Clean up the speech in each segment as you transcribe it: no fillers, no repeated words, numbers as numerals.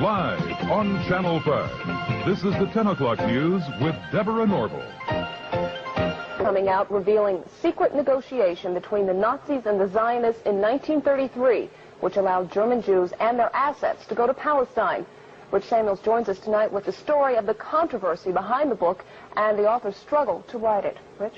Live on Channel 5. This is the 10 o'clock news with Deborah Norville. Coming out revealing secret negotiation between the Nazis and the Zionists in 1933, which allowed German Jews and their assets to go to Palestine. Rich Samuels joins us tonight with the story of the controversy behind the book and the author's struggle to write it. Rich?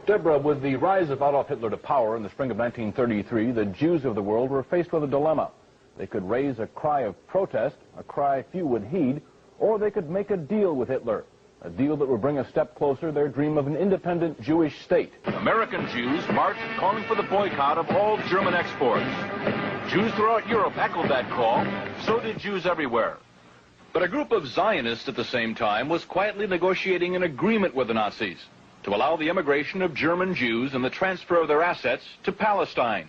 Deborah, with the rise of Adolf Hitler to power in the spring of 1933, the Jews of the world were faced with a dilemma. They could raise a cry of protest, a cry few would heed, or they could make a deal with Hitler, a deal that would bring a step closer their dream of an independent Jewish state. American Jews marched calling for the boycott of all German exports. Jews throughout Europe echoed that call, so did Jews everywhere. But a group of Zionists at the same time was quietly negotiating an agreement with the Nazis to allow the immigration of German Jews and the transfer of their assets to Palestine.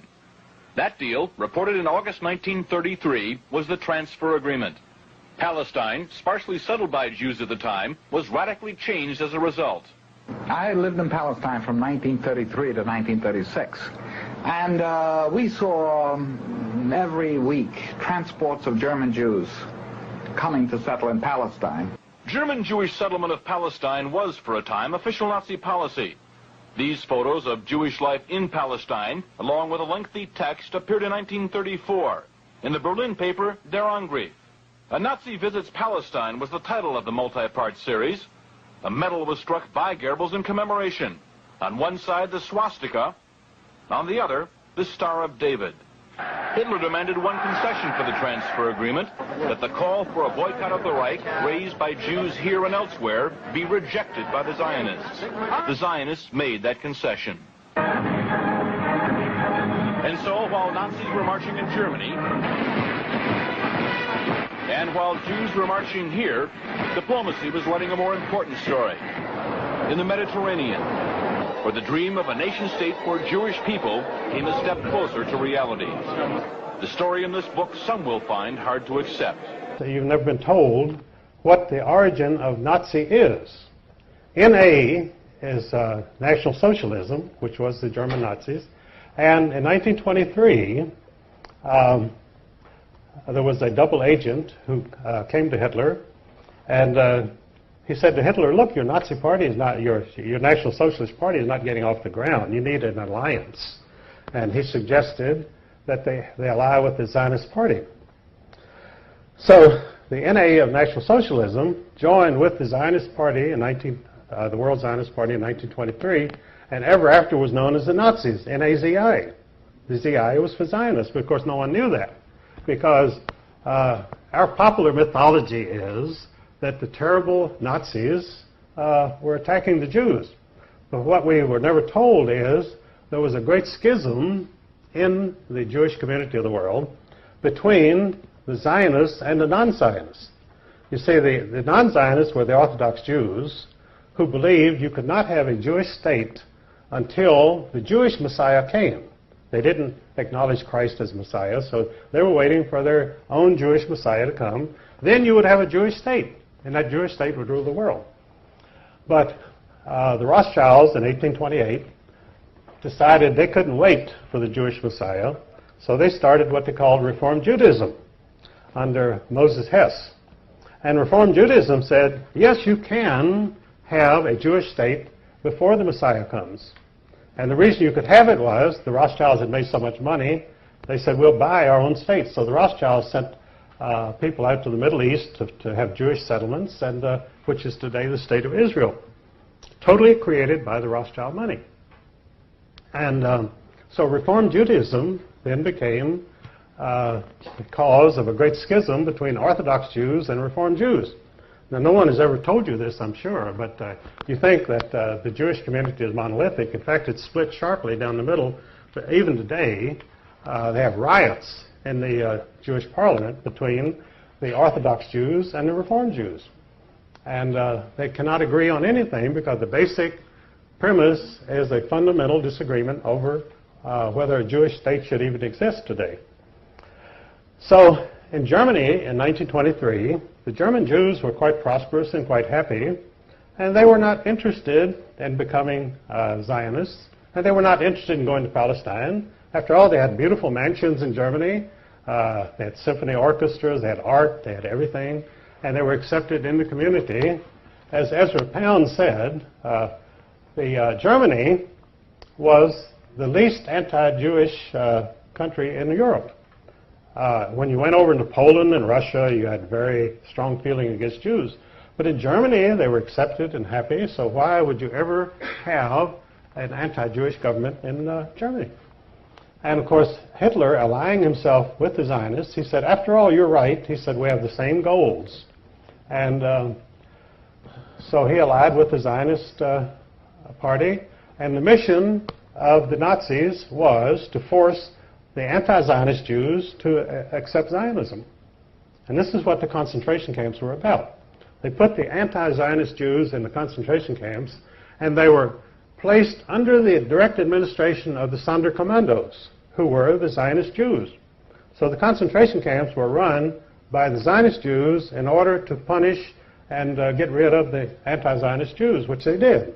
That deal, reported in August 1933, was the transfer agreement. Palestine, sparsely settled by Jews at the time, was radically changed as a result. I lived in Palestine from 1933 to 1936, and we saw every week transports of German Jews coming to settle in Palestine. German Jewish settlement of Palestine was, for a time, official Nazi policy. These photos of Jewish life in Palestine, along with a lengthy text, appeared in 1934 in the Berlin paper Der Angriff. A Nazi Visits Palestine was the title of the multi-part series. A medal was struck by Goebbels in commemoration. On one side, the swastika. On the other, the Star of David. Hitler demanded one concession for the transfer agreement, that the call for a boycott of the Reich, raised by Jews here and elsewhere, be rejected by the Zionists. The Zionists made that concession. And so, while Nazis were marching in Germany, and while Jews were marching here, diplomacy was writing a more important story. In the Mediterranean, where the dream of a nation-state for Jewish people came a step closer to reality. The story in this book some will find hard to accept. You've never been told what the origin of Nazi is. NA is National Socialism, which was the German Nazis, and in 1923 there was a double agent who came to Hitler, and he said to Hitler, look, your Nazi party is not, your National Socialist Party is not getting off the ground. You need an alliance. And he suggested that they ally with the Zionist Party. So the NA of National Socialism joined with the Zionist Party in the World Zionist Party in 1923, and ever after was known as the Nazis, NAZI. The ZI was for Zionists, but of course no one knew that, because our popular mythology is that the terrible Nazis were attacking the Jews. But what we were never told is there was a great schism in the Jewish community of the world between the Zionists and the non-Zionists. You see, the non-Zionists were the Orthodox Jews who believed you could not have a Jewish state until the Jewish Messiah came. They didn't acknowledge Christ as Messiah, so they were waiting for their own Jewish Messiah to come. Then you would have a Jewish state, and that Jewish state would rule the world. But the Rothschilds in 1828 decided they couldn't wait for the Jewish Messiah, so they started what they called Reform Judaism under Moses Hess. And Reform Judaism said, yes, you can have a Jewish state before the Messiah comes. And the reason you could have it was the Rothschilds had made so much money, they said, we'll buy our own state. So the Rothschilds sent people out to the Middle East to have Jewish settlements, and which is today the state of Israel, totally created by the Rothschild money. And so Reform Judaism then became the cause of a great schism between Orthodox Jews and Reform Jews. Now, no one has ever told you this, I'm sure, but you think that the Jewish community is monolithic. In fact, it's split sharply down the middle. But even today, they have riots in the Jewish parliament between the Orthodox Jews and the Reform Jews. And they cannot agree on anything because the basic premise is a fundamental disagreement over whether a Jewish state should even exist today. So in Germany in 1923, the German Jews were quite prosperous and quite happy, and they were not interested in becoming Zionists, and they were not interested in going to Palestine. After all, they had beautiful mansions in Germany. They had symphony orchestras, they had art, they had everything, and they were accepted in the community. As Ezra Pound said, Germany was the least anti-Jewish country in Europe. When you went over into Poland and Russia, you had very strong feeling against Jews. But in Germany, they were accepted and happy, so why would you ever have an anti-Jewish government in Germany? And of course, Hitler, allying himself with the Zionists, he said, after all, you're right. He said, we have the same goals. And so he allied with the Zionist party, and the mission of the Nazis was to force the anti-Zionist Jews to accept Zionism. And this is what the concentration camps were about. They put the anti-Zionist Jews in the concentration camps, and they were placed under the direct administration of the Sonderkommandos, who were the Zionist Jews. So the concentration camps were run by the Zionist Jews in order to punish and get rid of the anti-Zionist Jews, which they did.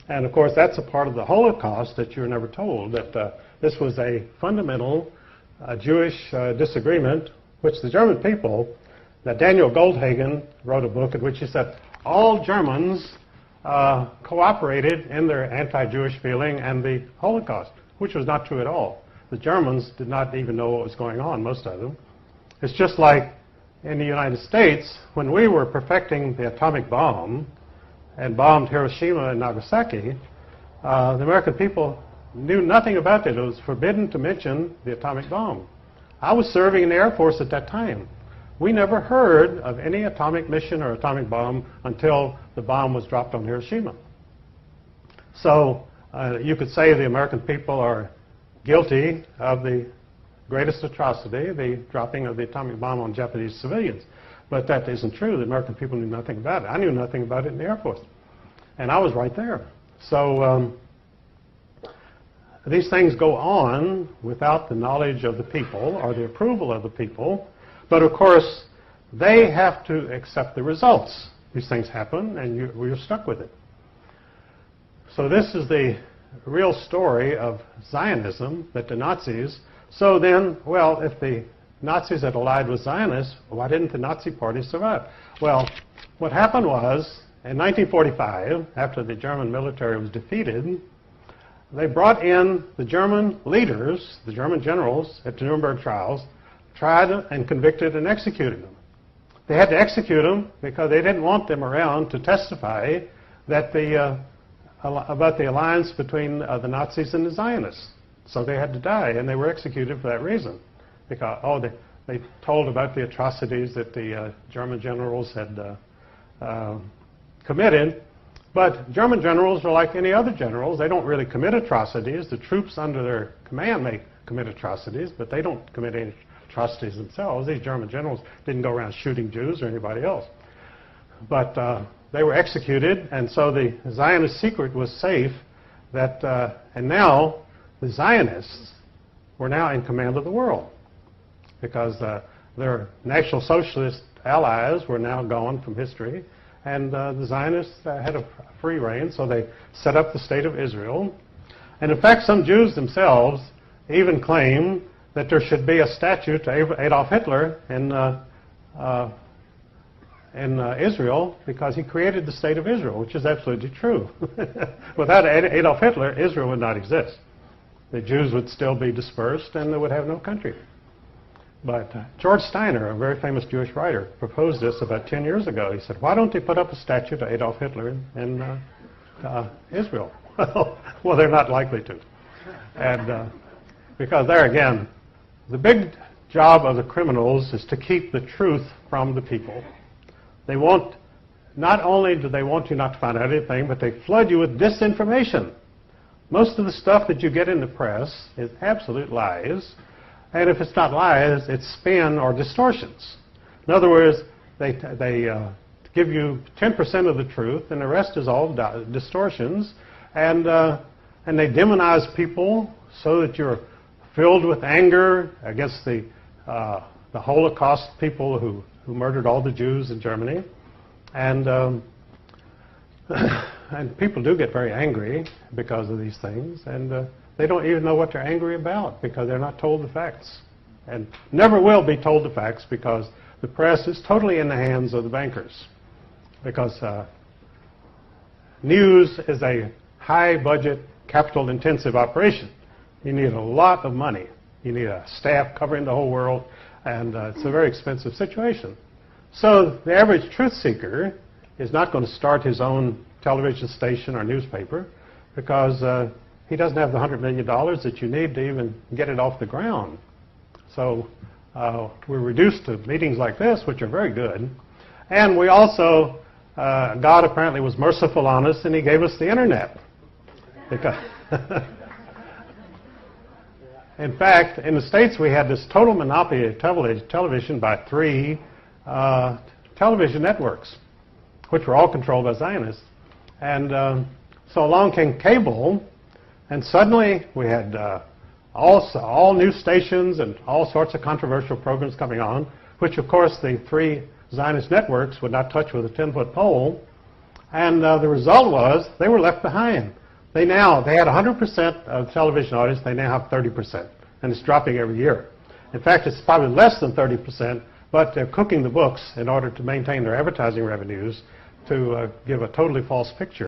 And of course, that's a part of the Holocaust that you're never told, that this was a fundamental Jewish disagreement, which the German people, that Daniel Goldhagen wrote a book in which he said all Germans cooperated in their anti-Jewish feeling and the Holocaust, which was not true at all. The Germans did not even know what was going on, most of them. It's just like in the United States, when we were perfecting the atomic bomb and bombed Hiroshima and Nagasaki, the American people knew nothing about it. It was forbidden to mention the atomic bomb. I was serving in the Air Force at that time. We never heard of any atomic mission or atomic bomb until the bomb was dropped on Hiroshima. So you could say the American people are guilty of the greatest atrocity, the dropping of the atomic bomb on Japanese civilians. But that isn't true. The American people knew nothing about it. I knew nothing about it in the Air Force. And I was right there. So these things go on without the knowledge of the people or the approval of the people. But of course, they have to accept the results. These things happen, and you're stuck with it. So this is the real story of Zionism, that the Nazis. So then, well, if the Nazis had allied with Zionists, why didn't the Nazi party survive? Well, what happened was, in 1945, after the German military was defeated, they brought in the German leaders, the German generals, at the Nuremberg trials, tried and convicted and executed them. They had to execute them because they didn't want them around to testify that about the alliance between the Nazis and the Zionists. So they had to die, and they were executed for that reason. Because, they told about the atrocities that the German generals had committed. But German generals are like any other generals. They don't really commit atrocities. The troops under their command may commit atrocities, but they don't commit any atrocities themselves. These German generals didn't go around shooting Jews or anybody else. But they were executed, and so the Zionist secret was safe. And now the Zionists were now in command of the world because their National Socialist allies were now gone from history, and the Zionists had a free reign, so they set up the State of Israel. And in fact, some Jews themselves even claim that there should be a statue to Adolf Hitler in Israel because he created the State of Israel, which is absolutely true. Without Adolf Hitler, Israel would not exist. The Jews would still be dispersed and they would have no country. But George Steiner, a very famous Jewish writer, proposed this about 10 years ago. He said, why don't they put up a statue to Adolf Hitler in Israel? Well, they're not likely to. And because there again, the big job of the criminals is to keep the truth from the people. They want, not only do they want you not to find out anything, but they flood you with disinformation. Most of the stuff that you get in the press is absolute lies. And if it's not lies, it's spin or distortions. In other words, they give you 10% of the truth, and the rest is all distortions. And they demonize people so that you're filled with anger against the Holocaust people who murdered all the Jews in Germany. And people do get very angry because of these things. And they don't even know what they're angry about because they're not told the facts. and never will be told the facts, because the press is totally in the hands of the bankers. Because news is a high-budget, capital-intensive operation. You need a lot of money. You need a staff covering the whole world, and it's a very expensive situation. So the average truth seeker is not going to start his own television station or newspaper, because he doesn't have the $100 million that you need to even get it off the ground. So we're reduced to meetings like this, which are very good. And we also, God apparently was merciful on us, and he gave us the internet. Because in fact, in the States, we had this total monopoly of television by 3 television networks, which were all controlled by Zionists. And so along came cable, and suddenly we had all new stations and all sorts of controversial programs coming on, which of course the 3 Zionist networks would not touch with a 10-foot pole. And the result was they were left behind. They had 100% of the television audience. They now have 30%, and it's dropping every year. In fact, it's probably less than 30%, but they're cooking the books in order to maintain their advertising revenues to give a totally false picture.